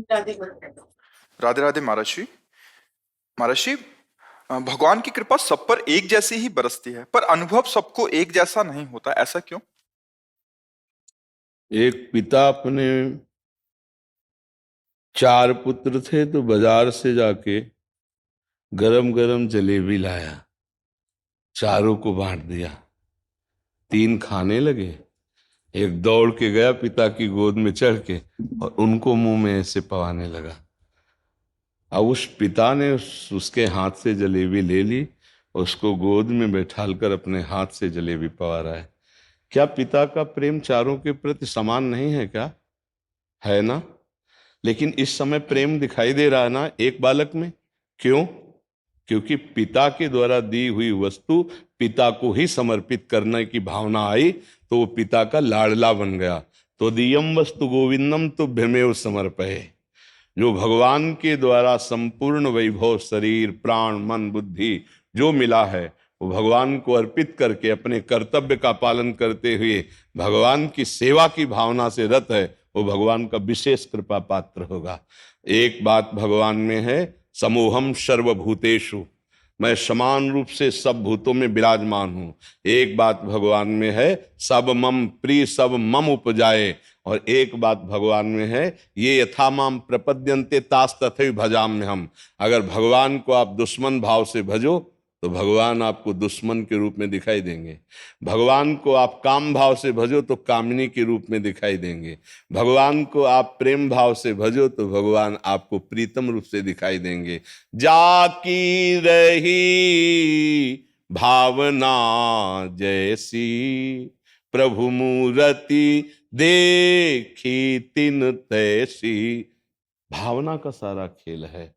राधे राधे महाराज जी। महाराज जी, भगवान की कृपा सब पर एक जैसी ही बरसती है, पर अनुभव सबको एक जैसा नहीं होता, ऐसा क्यों? एक पिता अपने 4 पुत्र थे तो बाजार से जाके गरम गरम जलेबी लाया, चारों को बांट दिया। 3 खाने लगे, एक दौड़ के गया पिता की गोद में चढ़ के और उनको मुंह में ऐसे पवाने लगा। अब उस पिता ने उसके हाथ से जलेबी ले ली और उसको गोद में बैठालकर अपने हाथ से जलेबी पवा रहा है। क्या पिता का प्रेम चारों के प्रति समान नहीं है क्या? है ना? लेकिन इस समय प्रेम दिखाई दे रहा है ना एक बालक में। क्यों? क्योंकि पिता के द्वारा दी हुई वस्तु पिता को ही समर्पित करने की भावना आई, तो वो पिता का लाडला बन गया। तो दियम वस्तु गोविंदम तुभ्यमेव समर्पये। जो भगवान के द्वारा संपूर्ण वैभव, शरीर, प्राण, मन, बुद्धि जो मिला है, वो भगवान को अर्पित करके अपने कर्तव्य का पालन करते हुए भगवान की सेवा की भावना से रत है, वो भगवान का विशेष कृपा पात्र होगा। एक बात भगवान में है, समोहम सर्वभूतेषु, मैं समान रूप से सब भूतों में विराजमान हूं। एक बात भगवान में है, सब मम प्रिय सब मम उपजाए। और एक बात भगवान में है, ये यथा माम प्रपद्यन्ते तास तथैव भजाम्य हम। अगर भगवान को आप दुश्मन भाव से भजो तो भगवान आपको दुश्मन के रूप में दिखाई देंगे। भगवान को आप काम भाव से भजो तो कामिनी के रूप में दिखाई देंगे। भगवान को आप प्रेम भाव से भजो तो भगवान आपको प्रीतम रूप से दिखाई देंगे। जाकी रही भावना जैसी, प्रभु मूर्ति देखी तिन तैसी। भावना का सारा खेल है।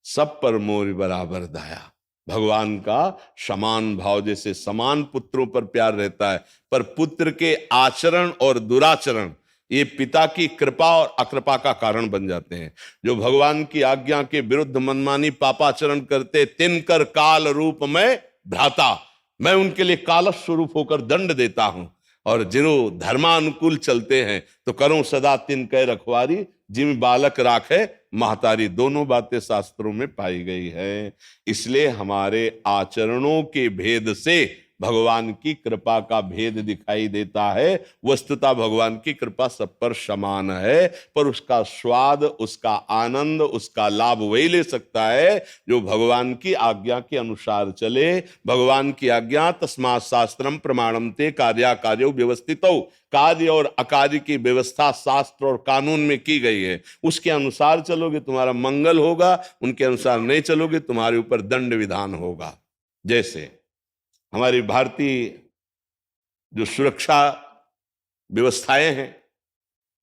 सब पर मोर बराबर दया। भगवान का समान भाव, जैसे समान पुत्रों पर प्यार रहता है, पर पुत्र के आचरण और दुराचरण ये पिता की कृपा और अकृपा का कारण बन जाते हैं। जो भगवान की आज्ञा के विरुद्ध मनमानी पापाचरण करते, तिनकर काल रूप में भ्राता, मैं उनके लिए कालस स्वरूप होकर दंड देता हूं। और जिनो धर्मानुकूल चलते हैं तो करो सदा तिनके रखवारी, जिम बालक राखे महतारी। दोनों बातें शास्त्रों में पाई गई है। इसलिए हमारे आचरणों के भेद से भगवान की कृपा का भेद दिखाई देता है। वस्तुतः भगवान की कृपा सब पर समान है, पर उसका स्वाद, उसका आनंद, उसका लाभ वही ले सकता है जो भगवान की आज्ञा के अनुसार चले। भगवान की आज्ञा तस्मात् शास्त्रम प्रमाणम ते कार्याकार्यो व्यवस्थितौ। कार्य और अकार्य की व्यवस्था शास्त्र और कानून में की गई है। उसके अनुसार चलोगे तुम्हारा मंगल होगा, उनके अनुसार नहीं चलोगे तुम्हारे ऊपर दंड विधान होगा। जैसे हमारी भारतीय जो सुरक्षा व्यवस्थाएं हैं,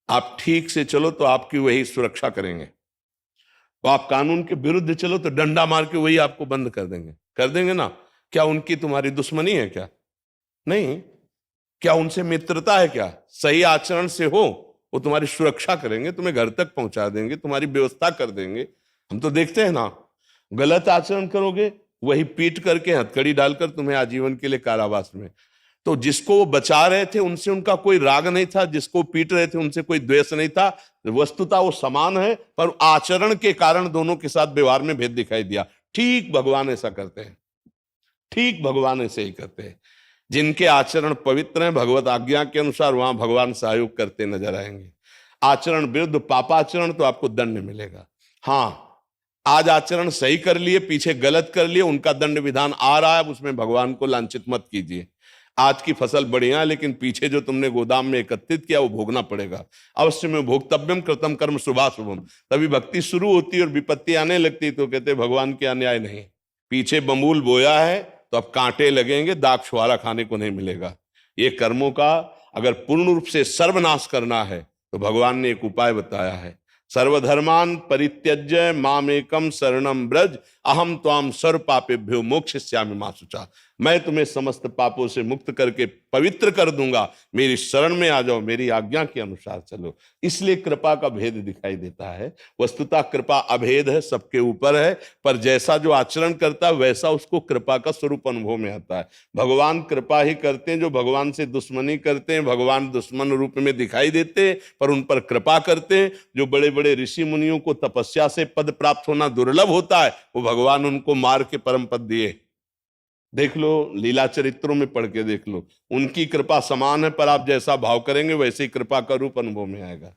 आप ठीक से चलो तो आपकी वही सुरक्षा करेंगे, तो आप कानून के विरुद्ध चलो तो डंडा मार के वही आपको बंद कर देंगे ना। क्या उनकी तुम्हारी दुश्मनी है क्या? नहीं। क्या उनसे मित्रता है क्या? सही आचरण से हो, वो तुम्हारी सुरक्षा करेंगे, तुम्हें घर तक पहुंचा देंगे, तुम्हारी व्यवस्था कर देंगे। हम तो देखते हैं ना, गलत आचरण करोगे वही पीट करके हथकड़ी डालकर तुम्हें आजीवन के लिए कारावास में। तो जिसको वो बचा रहे थे उनसे उनका कोई राग नहीं था, जिसको पीट रहे थे उनसे कोई द्वेष नहीं था। वस्तुतः वो समान है, पर आचरण के कारण दोनों के साथ व्यवहार में भेद दिखाई दिया। ठीक भगवान ऐसा करते हैं, ठीक भगवान ऐसे ही करते हैं। जिनके आचरण पवित्र हैं भगवत आज्ञा के अनुसार, वहां भगवान सहयोग करते नजर आएंगे। आचरण विरुद्ध पापाचरण तो आपको दंड मिलेगा। हाँ, आज आचरण सही कर लिए, पीछे गलत कर लिए, उनका दंड विधान आ रहा है, उसमें भगवान को लांछित मत कीजिए। आज की फसल बढ़िया, लेकिन पीछे जो तुमने गोदाम में एकत्रित किया वो भोगना पड़ेगा। अवश्य में भोक्तव्यम कृतम कर्म शुभाशुभम। तभी भक्ति शुरू होती है और विपत्ति आने लगती तो कहते भगवान के अन्याय नहीं। पीछे बमूल बोया है तो अब कांटे लगेंगे, दाग छुहारा खाने को नहीं मिलेगा। ये कर्मों का अगर पूर्ण रूप से सर्वनाश करना है तो भगवान ने एक उपाय बताया है। सर्वधर्मान परित्यज्य मामेकम शरणम ब्रज, अहम त्वाम सर्व पापेभ्यो मोक्षयिष्यामि मा शुचा। मैं तुम्हें समस्त पापों से मुक्त करके पवित्र कर दूंगा, मेरी शरण में आ जाओ, मेरी आज्ञा के अनुसार चलो। इसलिए कृपा का भेद दिखाई देता है। वस्तुतः कृपा अभेद है, सबके ऊपर है, पर जैसा जो आचरण करता है वैसा उसको कृपा का स्वरूप अनुभव में आता है। भगवान कृपा ही करते हैं, जो भगवान से दुश्मनी करते हैं भगवान दुश्मन रूप में दिखाई देते हैं, पर उन पर कृपा करते हैं। जो बड़े बड़े ऋषि मुनियों को तपस्या से पद प्राप्त होना दुर्लभ होता है, वो भगवान उनको मार के परम पद दिए। देख लो, लीला चरित्रों में पढ़ के देख लो, उनकी कृपा समान है, पर आप जैसा भाव करेंगे वैसे ही कृपा का रूप अनुभव में आएगा।